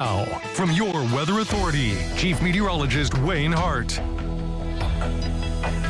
Now, from your Weather Authority, Chief Meteorologist Wayne Hart.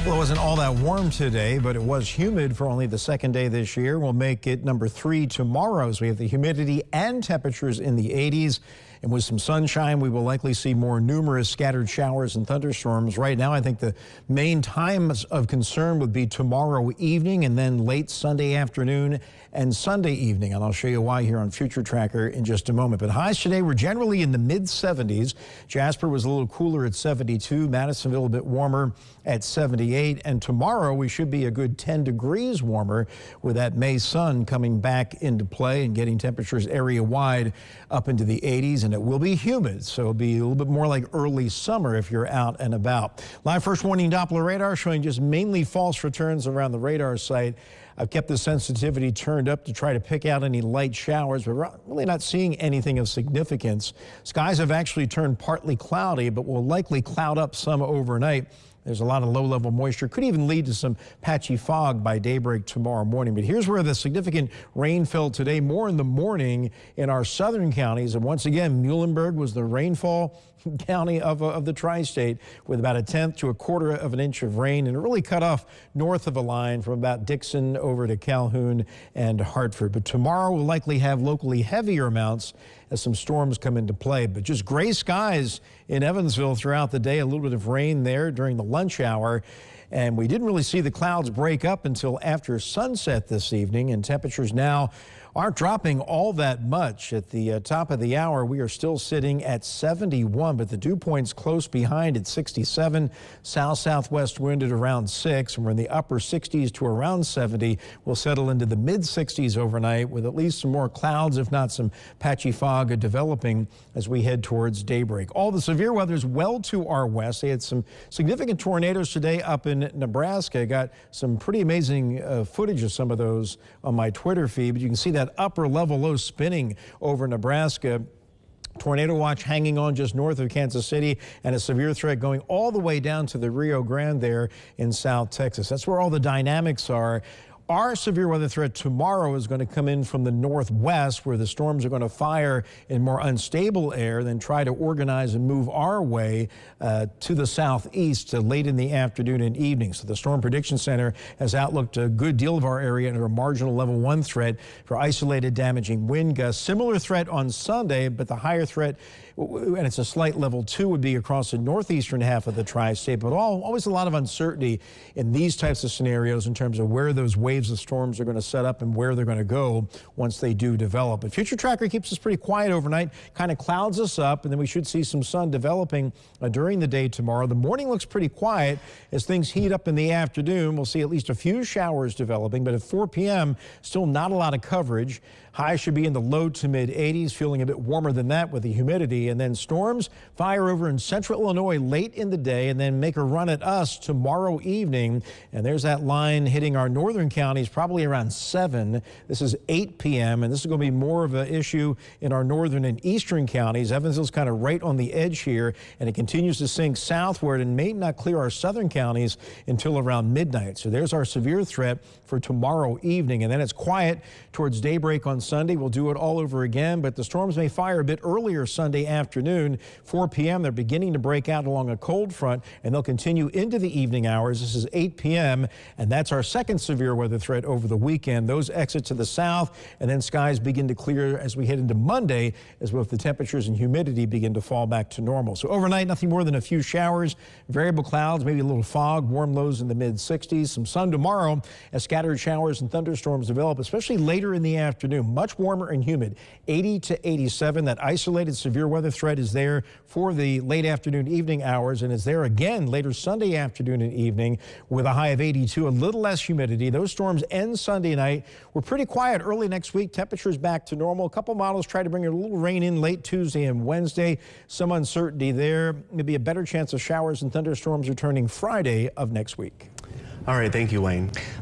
Well, it wasn't all that warm today, but it was humid for only the second day this year. We'll make it number 3 tomorrow as we have the humidity and temperatures in the 80s. And with some sunshine, we will likely see more numerous scattered showers and thunderstorms. Right now, I think the main times of concern would be tomorrow evening and then late Sunday afternoon and Sunday evening. And I'll show you why here on Future Tracker in just a moment. But highs today were generally in the mid-70s. Jasper was a little cooler at 72. Madisonville a bit warmer at 78. And tomorrow we should be a good 10 degrees warmer with that May sun coming back into play and getting temperatures area-wide up into the 80s. And it will be humid, so it'll be a little bit more like early summer if you're out and about. Live first warning Doppler radar showing just mainly false returns around the radar site. I've kept the sensitivity turned up to try to pick out any light showers, but we're really not seeing anything of significance. Skies have actually turned partly cloudy, but will likely cloud up some overnight. There's a lot of low-level moisture. Could even lead to some patchy fog by daybreak tomorrow morning. But here's where the significant rain fell today, more in the morning in our southern counties. And once again, Muhlenberg was the rainfall county of the tri-state with about 1/10 to 1/4 of an inch of rain. And it really cut off north of a line from about Dixon over to Calhoun and Hartford. But tomorrow we'll likely have locally heavier amounts as some storms come into play. But just gray skies in Evansville throughout the day. A little bit of rain there during the lunch hour. And we didn't really see the clouds break up until after sunset this evening. And temperatures now aren't dropping all that much. At the top of the hour, we are still sitting at 71, but the dew point's close behind at 67. South-southwest wind at around 6, and we're in the upper 60s to around 70. We'll settle into the mid-60s overnight with at least some more clouds, if not some patchy fog developing as we head towards daybreak. All the severe weather is well to our west. They had some significant tornadoes today up in Nebraska. Got some pretty amazing footage of some of those on my Twitter feed, but you can see that upper level low spinning over Nebraska. Tornado watch hanging on just north of Kansas City, and a severe threat going all the way down to the Rio Grande there in South Texas. That's where all the dynamics are. Our severe weather threat tomorrow is going to come in from the northwest, where the storms are going to fire in more unstable air, then try to organize and move our way to the southeast late in the afternoon and evening. So the Storm Prediction Center has outlooked a good deal of our area under a marginal level 1 threat for isolated damaging wind gusts. Similar threat on Sunday, but the higher threat, and it's a slight level 2, would be across the northeastern half of the tri-state. But always a lot of uncertainty in these types of scenarios in terms of where those waves of storms are going to set up and where they're going to go once they do develop. But Future Tracker keeps us pretty quiet overnight, kind of clouds us up, and then we should see some sun developing during the day tomorrow. The morning looks pretty quiet. As things heat up in the afternoon, we'll see at least a few showers developing, but at 4 p.m., still not a lot of coverage. Highs should be in the low to mid 80s, feeling a bit warmer than that with the humidity. And then storms fire over in central Illinois late in the day and then make a run at us tomorrow evening. And there's that line hitting our northern counties probably around 7. This is 8 p.m. and this is going to be more of an issue in our northern and eastern counties. Evansville's kind of right on the edge here, and it continues to sink southward and may not clear our southern counties until around midnight. So there's our severe threat for tomorrow evening. And then it's quiet towards daybreak on Sunday. We'll do it all over again, but the storms may fire a bit earlier Sunday afternoon. 4 p.m. they're beginning to break out along a cold front, and they'll continue into the evening hours. This is 8 p.m., and that's our second severe weather threat over the weekend. Those exit to the south, and then skies begin to clear as we head into Monday, as both the temperatures and humidity begin to fall back to normal. So overnight, nothing more than a few showers, variable clouds, maybe a little fog, warm lows in the mid-60s. Some sun tomorrow as scattered showers and thunderstorms develop, especially later in the afternoon. Much warmer and humid, 80 to 87. That isolated severe weather threat is there for the late afternoon, evening hours, and is there again later Sunday afternoon and evening with a high of 82, a little less humidity. Those storms end Sunday night. We're pretty quiet early next week. Temperatures back to normal. A couple models try to bring a little rain in late Tuesday and Wednesday. Some uncertainty there. Maybe a better chance of showers and thunderstorms returning Friday of next week. All right, thank you, Wayne.